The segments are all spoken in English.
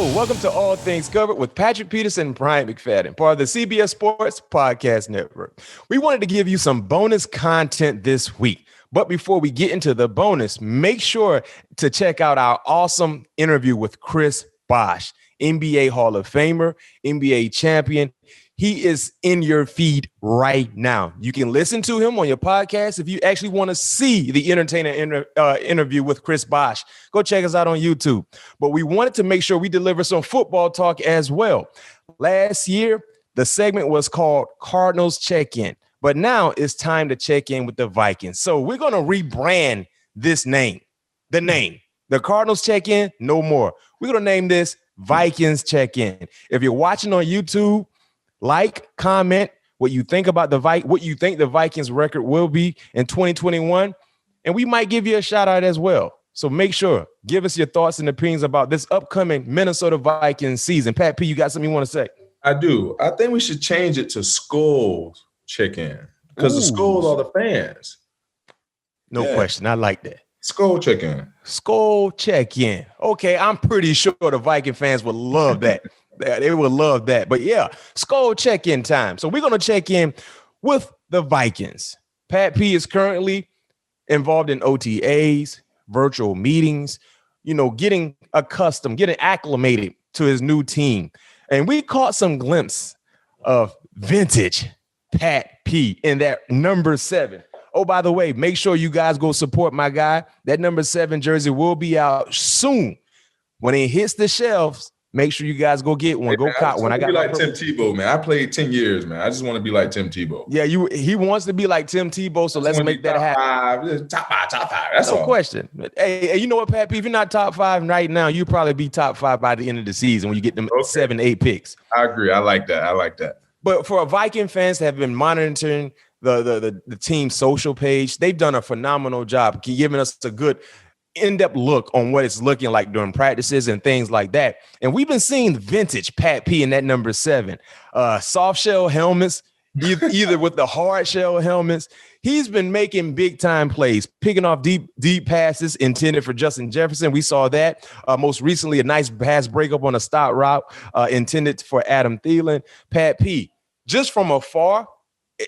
Hello, welcome to All Things Covered with Patrick Peterson and Brian McFadden, part of the CBS Sports Podcast Network. We wanted to give you some bonus content this week. But before we get into the bonus, make sure to check out our awesome interview with Chris Bosh, NBA Hall of Famer, NBA champion. He is in your feed right now. You can listen to him on your podcast. If you actually want to see the entertainer interview with Chris Bosh, go check us out on YouTube. But we wanted to make sure we deliver some football talk as well. Last year, the segment was called Cardinals Check-In. But now it's time to check in with the Vikings. So we're going to rebrand this name. The Cardinals Check-In, no more. We're going to name this Vikings Check-In. If you're watching on YouTube, like, comment what you think about what you think the Vikings record will be in 2021, and we might give you a shout out as well. So make sure, give us your thoughts and opinions about this upcoming Minnesota Vikings season. Pat P, you got something you want to say? I do. I think we should change it to SKOL Check-In because the SKOL are the fans. No question. I like that. SKOL Check-In. SKOL Check-In. Okay, I'm pretty sure the Viking fans would love that. They would love that. But yeah, SKOL Check-In time. So we're going to check in with the Vikings. Pat P is currently involved in OTAs, virtual meetings, getting acclimated to his new team. And we caught some glimpse of vintage Pat P in that number 7. Oh, by the way, make sure you guys go support my guy. That number 7 jersey will be out soon. When it hits the shelves, make sure you guys go get one. Hey, go cop one. I got like Tim Tebow, man. I played 10 years, man. I just want to be like Tim Tebow. Yeah, he wants to be like Tim Tebow, so let's make that happen. Top five. That's no question. Hey, you know what, Pat P? If you're not top 5 right now, you probably be top 5 by the end of the season when you get them 7, 8 picks. I agree. I like that. But for Viking fans that have been monitoring the team's social page, they've done a phenomenal job giving us a good in-depth look on what it's looking like during practices and things like that. And we've been seeing vintage Pat P in that number 7. Soft shell helmets, either with the hard shell helmets. He's been making big time plays, picking off deep passes intended for Justin Jefferson. We saw that most recently, a nice pass breakup on a stop route intended for Adam Thielen. Pat P, just from afar,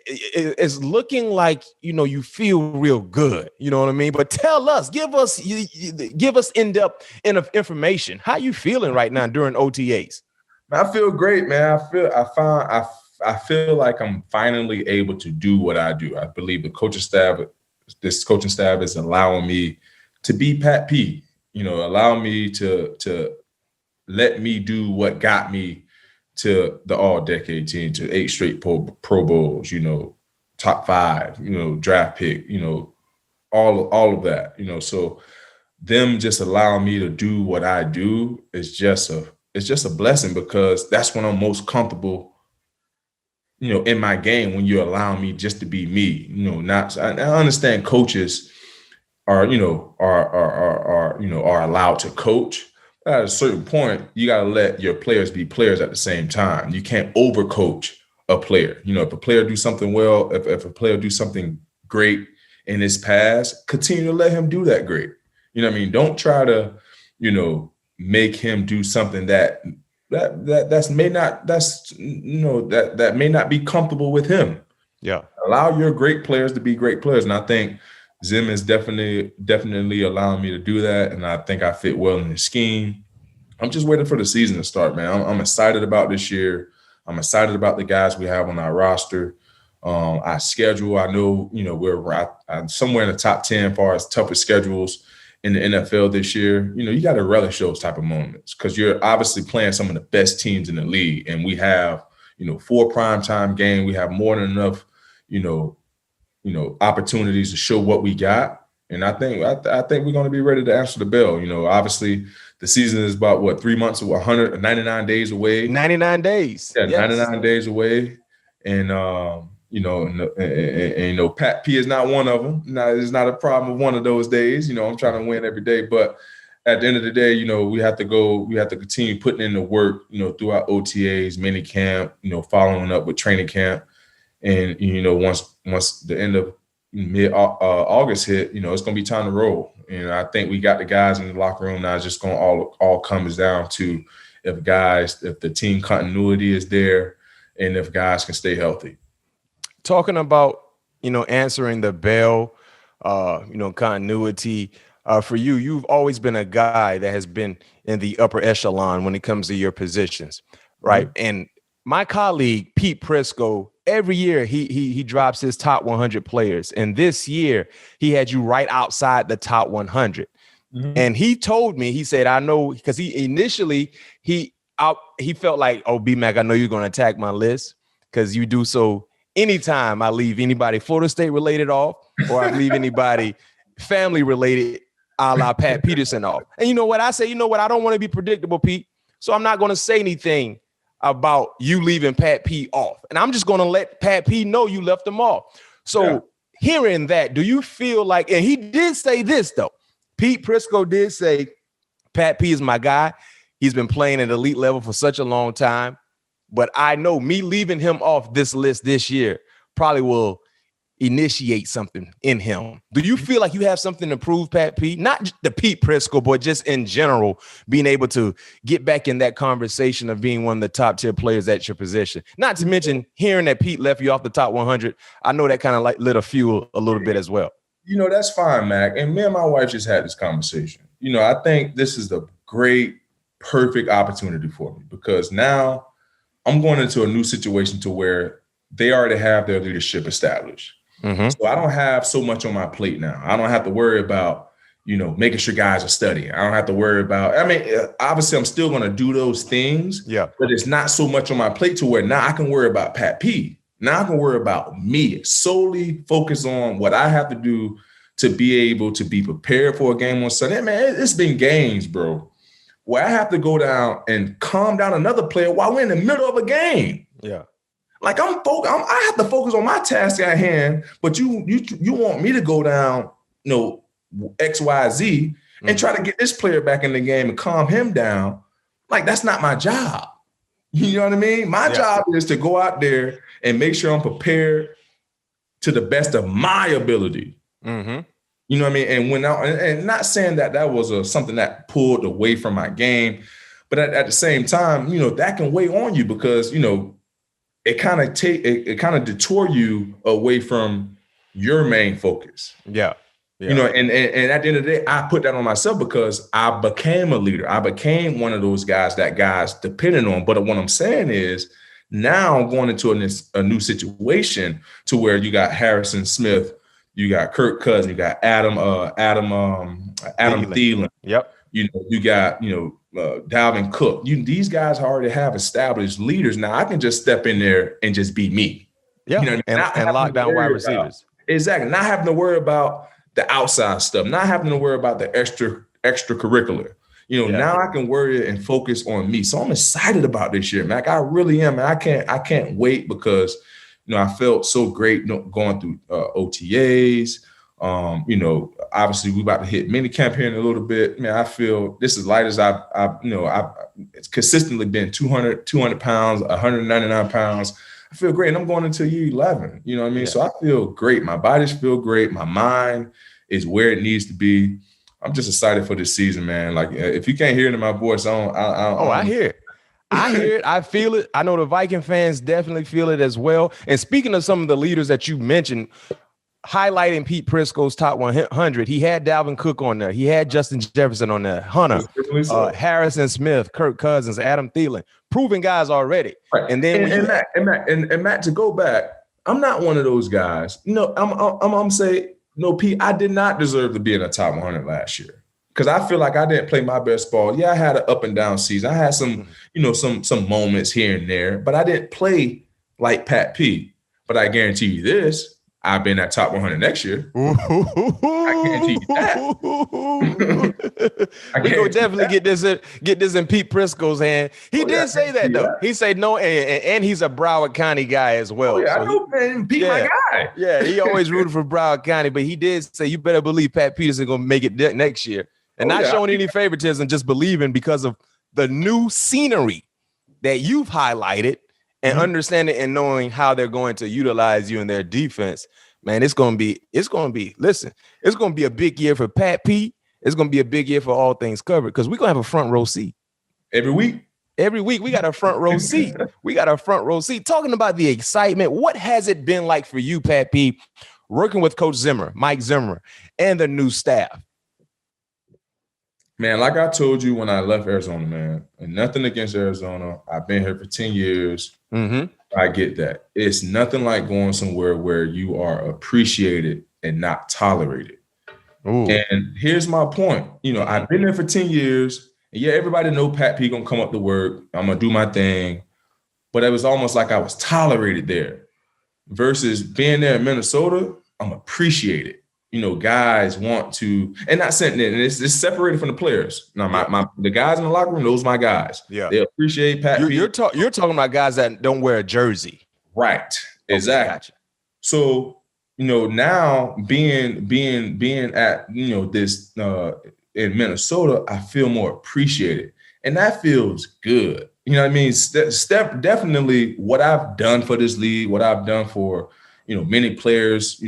it's looking like, you feel real good. You know what I mean? But tell us, give us in-depth information. How you feeling right now during OTAs? I feel great, man. I feel like I'm finally able to do what I do. I believe this coaching staff is allowing me to be Pat P, allow me to let me do what got me to the all-decade team, to 8 straight Pro Bowls, top 5, draft pick, all of that, So them just allowing me to do what I do is just a blessing, because that's when I'm most comfortable, in my game, when you're allowing me just to be me. I understand coaches are allowed to coach. At a certain point, you got to let your players be players at the same time. You can't overcoach a player. If a player do something well, if a player do something great in his past, continue to let him do that great. Don't try to, make him do something that may not be comfortable with him. Yeah. Allow your great players to be great players. And I think Zim is definitely allowing me to do that, and I think I fit well in his scheme. I'm just waiting for the season to start, man. I'm excited about this year. I'm excited about the guys we have on our roster. Our schedule, I know, we're somewhere in the top 10 as far as toughest schedules in the NFL this year. You got to relish those type of moments, because you're obviously playing some of the best teams in the league, and we have, 4 primetime games. We have more than enough, opportunities to show what we got. And I think we're going to be ready to answer the bell. Obviously the season is about 3 months or 199 days away. 99 days. Yeah, yes. 99 days away. And, Pat P is not one of them. It's not a problem with one of those days. I'm trying to win every day. But at the end of the day, we have to continue putting in the work, throughout OTAs, mini camp, following up with training camp. And, once the end of mid-August hit, it's going to be time to roll. And I think we got the guys in the locker room now. It's just going to all comes down to if the team continuity is there, and if guys can stay healthy. Talking about, answering the bell, continuity, for you, you've always been a guy that has been in the upper echelon when it comes to your positions, right? Mm-hmm. And my colleague, Pete Prisco, every year he drops his top 100 players. And this year he had you right outside the top 100. Mm-hmm. And he told me, he said, I know, because he initially, he felt like, oh, B-Mac, I know you're going to attack my list because you do so anytime I leave anybody Florida State related off or I leave anybody family related, a la Pat Peterson off. And you know what I say? You know what? I don't want to be predictable, Pete. So I'm not going to say anything about you leaving Pat P off. And I'm just going to let Pat P know you left him off. So hearing that, do you feel like, and he did say this though, Pete Prisco did say, Pat P is my guy. He's been playing at elite level for such a long time. But I know me leaving him off this list this year probably will initiate something in him. Do you feel like you have something to prove, Pat P? Not the Pete Prisco, but just in general, being able to get back in that conversation of being one of the top tier players at your position. Not to mention hearing that Pete left you off the top 100. I know that kind of like lit a fuel a little bit as well. That's fine, Mac. And me and my wife just had this conversation. I think this is the great, perfect opportunity for me because now I'm going into a new situation to where they already have their leadership established. Mm-hmm. So I don't have so much on my plate now. I don't have to worry about, making sure guys are studying. I don't have to worry about, obviously I'm still going to do those things, but it's not so much on my plate to where now I can worry about Pat P. Now I can worry about me, solely focus on what I have to do to be able to be prepared for a game on Sunday. Man, it's been games, bro, where I have to go down and calm down another player while we're in the middle of a game. Yeah. Like I have to focus on my task at hand, but you want me to go down, X, Y, Z and try to get this player back in the game and calm him down. Like that's not my job. You know what I mean? My job is to go out there and make sure I'm prepared to the best of my ability. Mm-hmm. You know what I mean? And not saying that was something that pulled away from my game, but at the same time, that can weigh on you because it kind of detour you away from your main focus. Yeah. And at the end of the day, I put that on myself because I became a leader. I became one of those guys that guys depended on. But what I'm saying is now I'm going into a new situation to where you got Harrison Smith, you got Kirk Cousins, you got Adam Thielen. Yep. You got, Dalvin Cook. These guys already have established leaders. Now I can just step in there and just be me. Yeah. And lock down wide receivers. Exactly. Not having to worry about the outside stuff, not having to worry about the extracurricular. Now I can worry and focus on me. So I'm excited about this year, Mac. I really am. Man. I can't wait because, I felt so great going through OTAs. Obviously we about to hit mini camp here in a little bit. Man, I feel this is light as I've it's consistently been 200 pounds, 199 pounds. I feel great. And I'm going into year 11, you know what I mean? Yeah. So I feel great. My bodies feel great. My mind is where it needs to be. I'm just excited for this season, man. Like if you can't hear it in my voice, I hear it. I hear it. I feel it. I know the Viking fans definitely feel it as well. And speaking of some of the leaders that you mentioned, highlighting Pete Prisco's top 100, he had Dalvin Cook on there. He had Justin Jefferson on there, Hunter, Harrison Smith, Kirk Cousins, Adam Thielen, proven guys already. Right. And then Matt, to go back, I'm not one of those guys. I'm saying, no, Pete, I did not deserve to be in the top 100 last year because I feel like I didn't play my best ball. Yeah, I had an up and down season. I had some, some moments here and there, but I didn't play like Pat P. But I guarantee you this. I've been at top 100 next year. I guarantee you that. We gonna definitely get this in Pete Prisco's hand. He did say that though. He said no, and he's a Broward County guy as well. I know, man. Pete, my guy. Yeah, he always rooted for Broward County, but he did say you better believe Pat Peterson gonna make it next year, and not showing any favoritism, just believing because of the new scenery that you've highlighted. And understanding and knowing how they're going to utilize you in their defense, man, it's going to be a big year for Pat P. It's going to be a big year for all things covered because we're going to have a front row seat. Every week. Every week we got a front row seat. We got a front row seat talking about the excitement. What has it been like for you, Pat P, working with Coach Zimmer, Mike Zimmer, and the new staff? Man, like I told you when I left Arizona, man, and nothing against Arizona. I've been here for 10 years. Mm-hmm. I get that. It's nothing like going somewhere where you are appreciated and not tolerated. Ooh. And here's my point. I've been there for 10 years. And yeah, everybody know Pat P gonna come up to work. I'm gonna do my thing. But it was almost like I was tolerated there versus being there in Minnesota, I'm appreciated. Guys want to, and not saying that it's separated from the players. Now, the guys in the locker room, those are my guys. Yeah. They appreciate Pat P. You're talking about guys that don't wear a jersey. Right. Exactly. Gotcha. So, now being at, this in Minnesota, I feel more appreciated. And that feels good. You know what I mean? Steph, definitely what I've done for this league, what I've done for, many players,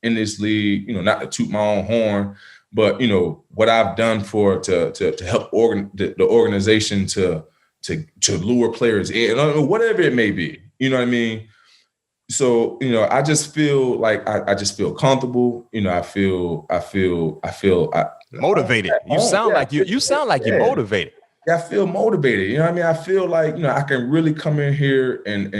in this league, not to toot my own horn, but, what I've done to help the organization to lure players in, whatever it may be, you know what I mean? So, I just feel like I just feel comfortable. I feel motivated. You sound like you're motivated. I feel motivated. You know what I mean? I feel like, I can really come in here and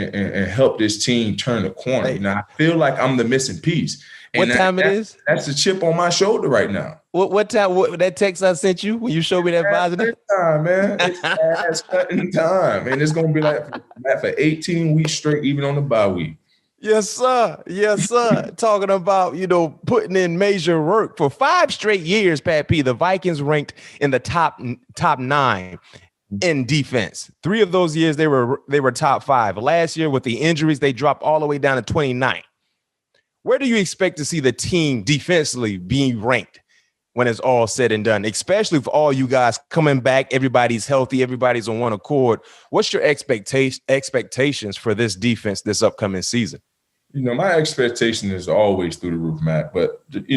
help this team turn the corner. Hey. I feel like I'm the missing piece. And what time it is? That's the chip on my shoulder right now. What time? What that text I sent you when you showed me that positive? Time, man. It's ass cutting time. And it's gonna be like that for 18 weeks straight, even on the bye week. Yes, sir. Yes, sir. Talking about, putting in major work for 5 straight years, Pat P. The Vikings ranked in the top 9 in defense. 3 of those years they were top 5. Last year with the injuries, they dropped all the way down to 29th. Where do you expect to see the team defensively being ranked when it's all said and done, especially for all you guys coming back? Everybody's healthy. Everybody's on one accord. What's your expectations for this defense this upcoming season? My expectation is always through the roof, Matt. But, the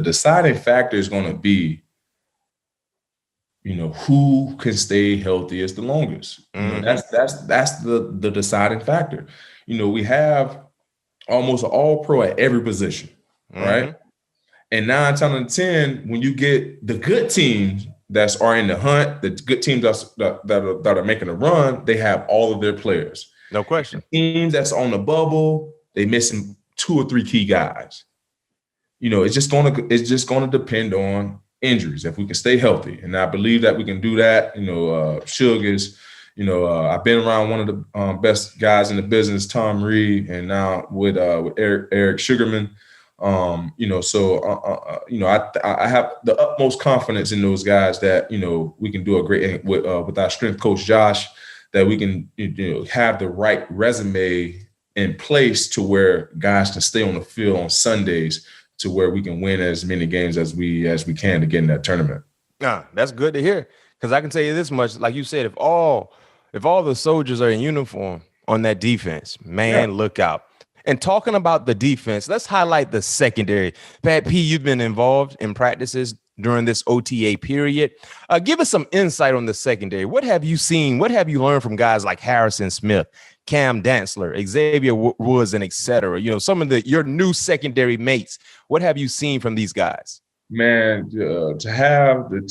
deciding factor is going to be, who can stay healthiest the longest. Mm-hmm. That's the deciding factor. We have almost an all-pro at every position, right? And 9 times out of 10, when you get the good teams that are in the hunt, the good teams that are making a run, they have all of their players. No question. The teams that's on the bubble, they missing 2 or 3 key guys. It's just gonna depend on injuries. If we can stay healthy, and I believe that we can do that. Suge is. I've been around one of the best guys in the business, Tom Reed, and now with Eric Sugarman. I have the utmost confidence in those guys that we can do a great with our strength coach Josh, that we can have the right resume in place to where guys can stay on the field on Sundays, to where we can win as many games as we can to get in that tournament. That's good to hear, because I can tell you this much, like you said, if all the soldiers are in uniform on that defense, man, Look out. And talking about the defense, let's highlight the secondary. Pat P, you've been involved in practices during this OTA period. Give us some insight on the secondary. What have you seen? What have you learned from guys like Harrison Smith, Cam Dantzler, Xavier Woods, and et cetera? Some of your new secondary mates. What have you seen from these guys? Man, to have the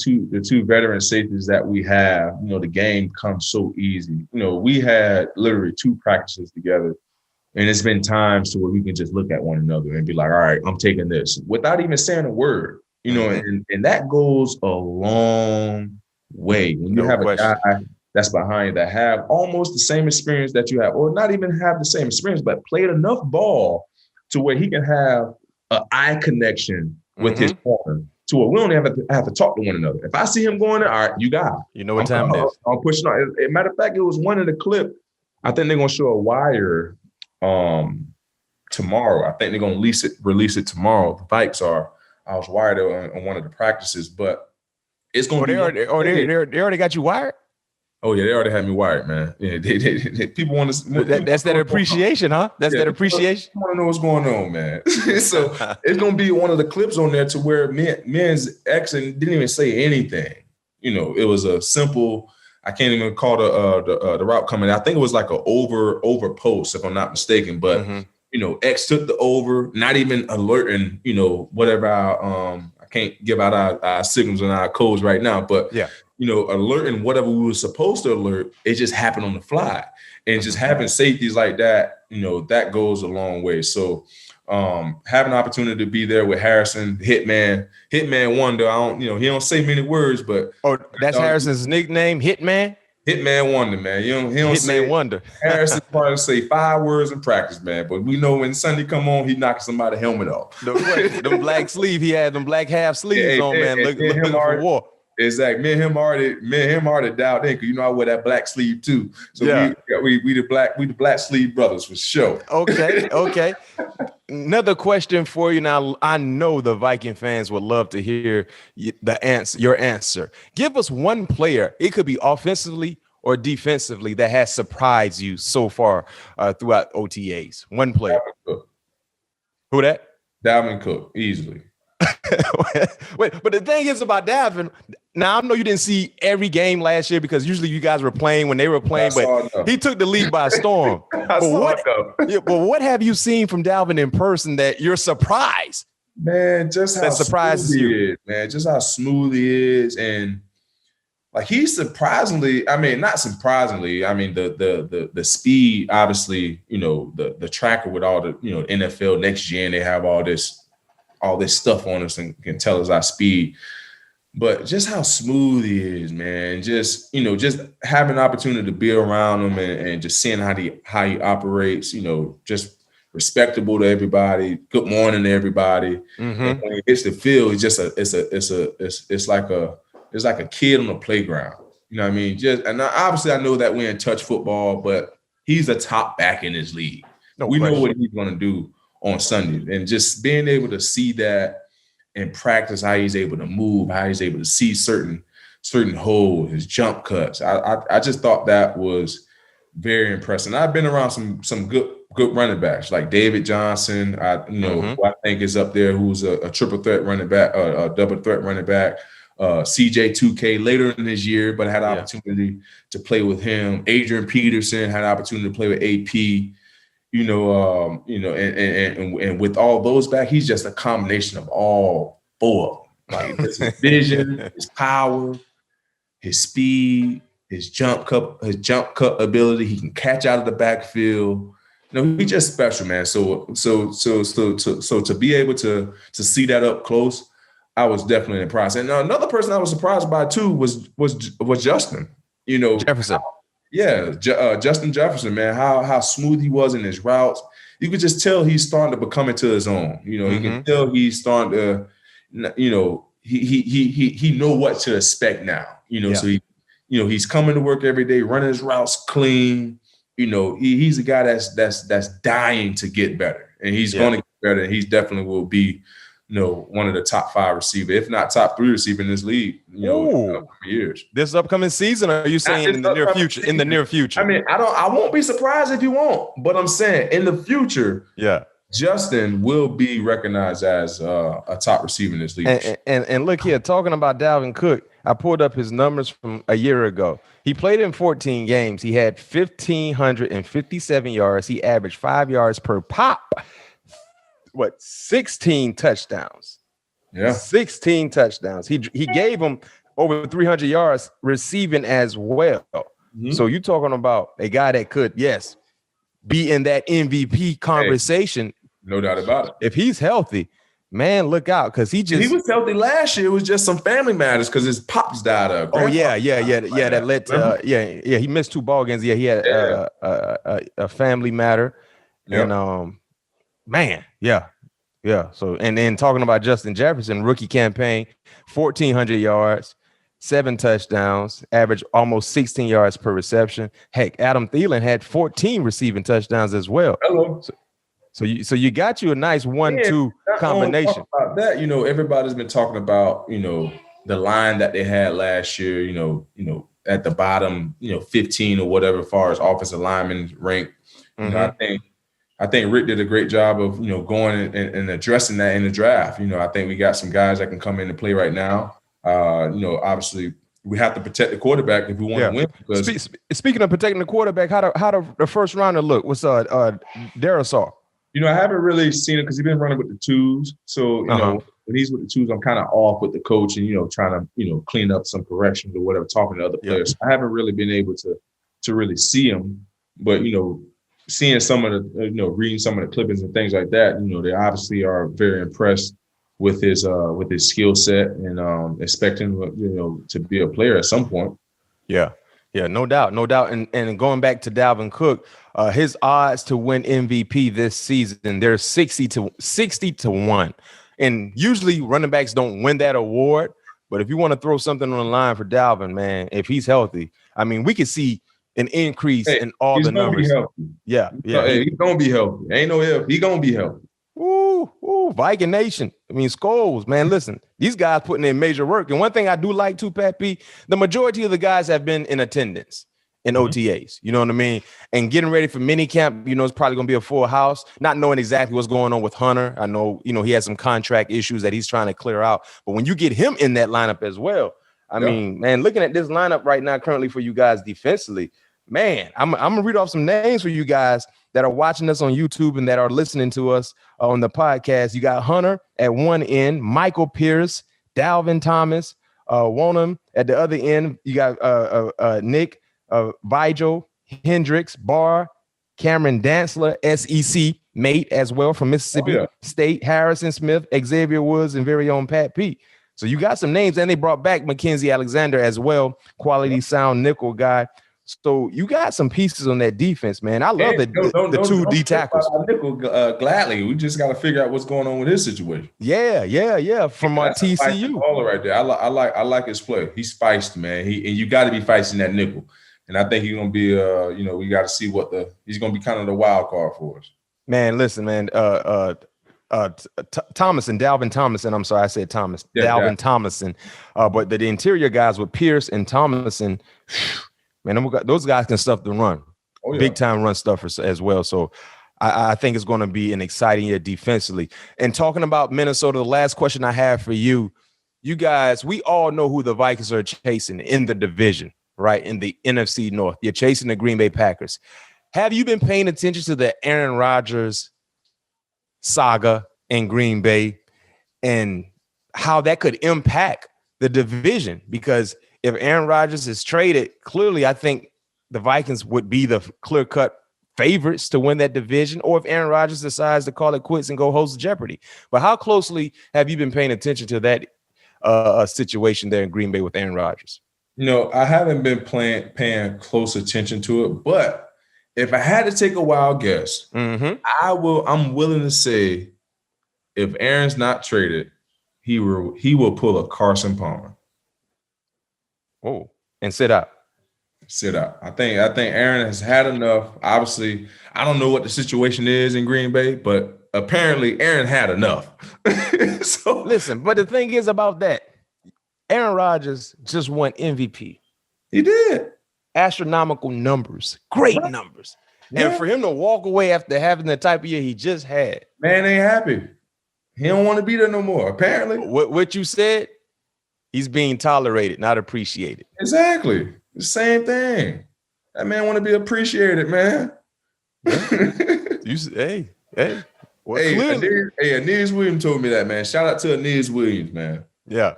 two veteran safeties that we have, the game comes so easy. We had literally 2 practices together, and it's been times to where we can just look at one another and be like, all right, I'm taking this, without even saying a word, and that goes a long way. When you have a guy that's behind that have almost the same experience that you have, or not even have the same experience, but played enough ball to where he can have an eye connection with his partner, to where we don't have to talk to one another. If I see him going there, all right, you got it. You know what time it is. I'm pushing on. As a matter of fact, it was one in the clip. I think they're going to show a wire tomorrow. I think they're going to release it tomorrow. The Vikes are. I was wired on one of the practices, but it's going to be. They already got you wired? Oh, yeah, they already had me wired, man. Yeah, they people want to. That's that appreciation, huh? That's that appreciation. I want to know what's going on, man. So it's going to be one of the clips on there to where men's ex didn't even say anything. it was a simple. I can't even call the route coming. I think it was like a over post, if I'm not mistaken. But X took the over, not even alerting. Whatever I can't give out our signals and our codes right now, but alerting whatever we were supposed to alert. It just happened on the fly, and just having safeties like that, that goes a long way. So. Having an opportunity to be there with Harrison, Hitman Wonder. I don't, he don't say many words, but that's Harrison's nickname, Hitman. Hitman Wonder, man. He don't say Wonder. Harrison probably say 5 words in practice, man. But we know when Sunday come on, he knocking somebody's helmet off. The black sleeve, he had them black half sleeves on, man. Looking for war. Exactly. Me and him already dialed in, because I wear that black sleeve too. So we the black sleeve brothers for sure. Okay. Another question for you. Now, I know the Viking fans would love to hear your answer. Give us one player. It could be offensively or defensively that has surprised you so far throughout OTAs. One player. Who that? Dalvin Cook, easily. Wait, but the thing is about Dalvin, now I know you didn't see every game last year because usually you guys were playing when they were playing, but he took the league by storm. But what have you seen from Dalvin in person that you're surprised? Man, just how surprises smooth you, he is, man. Just how smooth he is, and like he's surprisingly. I mean, not surprisingly. I mean, the speed, obviously. The tracker with all the NFL Next Gen, they have all this stuff on us and can tell us our speed. But just how smooth he is, man. Just having the opportunity to be around him and just seeing how he operates, just respectable to everybody. Good morning to everybody. And when he hits the field, it's like a kid on the playground. You know what I mean? Obviously I know that we're in touch football, but he's a top back in his league. We know what he's going to do on Sunday, and just being able to see that and practice how he's able to move, how he's able to see certain holes, his jump cuts. I just thought that was very impressive. And I've been around some good running backs like David Johnson, who I think is up there, who's a triple threat running back, a double threat running back. CJ2K later in his year, but I had an opportunity to play with him. Adrian Peterson had an opportunity to play with AP. And with all those back, he's just a combination of all 4 of them. Like his vision, his power, his speed, his jump cut ability. He can catch out of the backfield. He's just special, man. So to be able to see that up close, I was definitely impressed. And another person I was surprised by too was Justin. Jefferson. Justin Jefferson, man, how smooth he was in his routes. You could just tell he's starting to become into his own. You can tell he's starting to, he know what to expect now. So he's coming to work every day, running his routes clean. He's a guy that's dying to get better, and he's going to get better, and he definitely will be one of the top 5 receiver, if not top 3 receiver in this league, for years. This upcoming season, or are you saying in the near future? In the near future. I mean, I won't be surprised if you won't, but I'm saying in the future, Justin will be recognized as a top receiver in this league. And look here, talking about Dalvin Cook, I pulled up his numbers from a year ago. He played in 14 games. He had 1,557 yards. He averaged 5 yards per pop. 16 touchdowns. 16 touchdowns. He gave him over 300 yards receiving as well. So you're talking about a guy that could, be in that MVP conversation. Hey, no doubt about it. If he's healthy, man, look out, because he was healthy last year. It was just some family matters because his pops died of. That led to he missed 2 ball games. He had a family matter, and So and then talking about Justin Jefferson, rookie campaign, 1,400 yards, 7 touchdowns, average almost 16 yards per reception. Heck, Adam Thielen had 14 receiving touchdowns as well. Hello. So you got you a nice 1-2 combination. About that, everybody's been talking about, the line that they had last year, at the bottom, 15 or whatever, as far as offensive linemen rank. I think Rick did a great job of, going and addressing that in the draft. I think we got some guys that can come in and play right now. Obviously we have to protect the quarterback if we want to win. Because speaking of protecting the quarterback, how the first rounder look? What's Darisaw? I haven't really seen it because he's been running with the twos. So, you know, when he's with the twos, I'm kind of off with the coach and, trying to, clean up some corrections or whatever, talking to other players. I haven't really been able to really see him. But, seeing some of the, reading some of the clippings and things like that, they obviously are very impressed with his skill set and expecting, to be a player at some point. Yeah. Yeah, no doubt. And going back to Dalvin Cook, his odds to win MVP this season, they're 60 to 1. And usually running backs don't win that award. But if you want to throw something on the line for Dalvin, man, if he's healthy, I mean, we could see an increase in all the numbers. Yeah. He's gonna be healthy. Ain't no if. He's gonna be healthy. Ooh, Viking Nation. I mean, SKOLs, man. Listen, these guys putting in major work. And one thing I do like too, Pat P, the majority of the guys have been in attendance in OTAs. You know what I mean? And getting ready for minicamp, it's probably going to be a full house. Not knowing exactly what's going on with Hunter. I know, he has some contract issues that he's trying to clear out. But when you get him in that lineup as well, I mean, man, looking at this lineup right now currently for you guys defensively, man, I'm going to read off some names for you guys that are watching us on YouTube and that are listening to us on the podcast. You got Hunter at one end, Michael Pierce, Dalvin Thomas, Wonham at the other end. You got Nick, Vigil, Hendricks, Barr, Cameron Dantzler, SEC mate as well from Mississippi State, Harrison Smith, Xavier Woods, and very own Pat P. So you got some names, and they brought back Mackenzie Alexander as well, quality sound nickel guy. So you got some pieces on that defense, man. I love the two D tackles. Nickel, gladly. We just got to figure out what's going on with his situation. Yeah. From TCU. All right there. I like his play. He's feisty, man. And you got to be feisty in that nickel. And I think he's gonna be. We got to see he's gonna be kind of the wild card for us. Man, listen, man. Dalvin Thomason. I'm sorry, I said Thomas. Dalvin Thomason. But the interior guys with Pierce and Thomason. Man, those guys can stuff the run. Big time run stuffers as well. So I think it's going to be an exciting year defensively. And talking about Minnesota, the last question I have for you guys, we all know who the Vikings are chasing in the division, right? In the NFC North. You're chasing the Green Bay Packers. Have you been paying attention to the Aaron Rodgers saga in Green Bay and how that could impact the division? Because if Aaron Rodgers is traded, clearly I think the Vikings would be the clear-cut favorites to win that division, or if Aaron Rodgers decides to call it quits and go host Jeopardy. But how closely have you been paying attention to that situation there in Green Bay with Aaron Rodgers? I haven't been paying close attention to it, but if I had to take a wild guess, I'm willing to say if Aaron's not traded, he will pull a Carson Palmer. Oh, and sit out. I think Aaron has had enough. Obviously, I don't know what the situation is in Green Bay, but apparently Aaron had enough. So listen, but the thing is about that, Aaron Rodgers just won MVP. He did. Astronomical numbers, great numbers. Yeah. And for him to walk away after having the type of year he just had. Man ain't happy. He don't want to be there no more, apparently. What you said? He's being tolerated, not appreciated. Exactly. The same thing. That man want to be appreciated, man. Hey. Well, Aeneas Williams told me that, man. Shout out to Aeneas Williams, man. Yeah.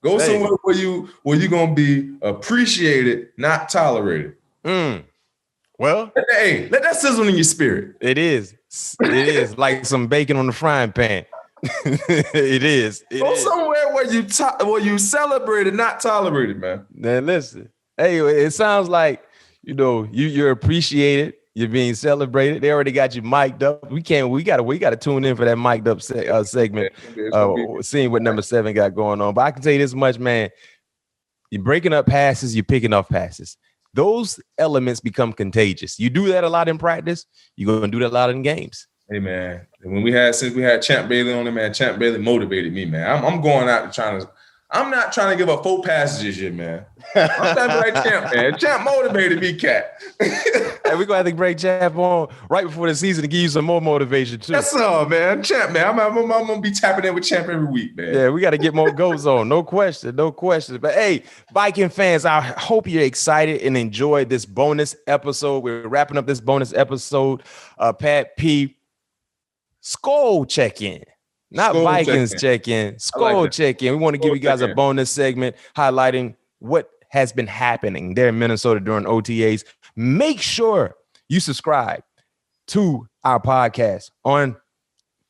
Go somewhere where you gonna be appreciated, not tolerated. Well, let that sizzle in your spirit. It is like some bacon on the frying pan. It is. Go somewhere where you celebrated, not tolerated, man. Then listen. Hey, it sounds like you're appreciated. You're being celebrated. They already got you mic'd up. We gotta tune in for that mic'd up segment. Seeing what number 7 got going on. But I can tell you this much, man. You're breaking up passes. You're picking off passes. Those elements become contagious. You do that a lot in practice. You're gonna do that a lot in games. Hey man, since we had Champ Bailey on it, man, Champ Bailey motivated me, man. I'm going out and trying to I'm not trying to give up 4 passes this year, man. I'm trying to be like Champ, man. Champ motivated me, cat. Hey, we're going to have to break Champ on right before the season to give you some more motivation, too. That's all, man. Champ, man. I'm going to be tapping in with Champ every week, man. Yeah, we got to get more goals on. No question. No question. But, hey, Viking fans, I hope you're excited and enjoyed this bonus episode. We're wrapping up this bonus episode. Pat P. SKOL check-in. Not SKOL Vikings check-in. SKOL like check-in. We want to give you guys a bonus segment highlighting what has been happening there in Minnesota during OTAs. Make sure you subscribe to our podcast on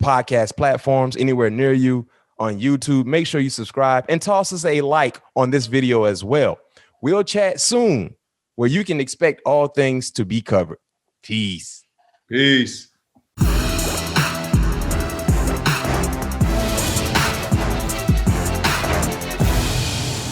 podcast platforms anywhere near you, on YouTube. Make sure you subscribe and toss us a like on this video as well. We'll chat soon where you can expect all things to be covered. Peace. Peace.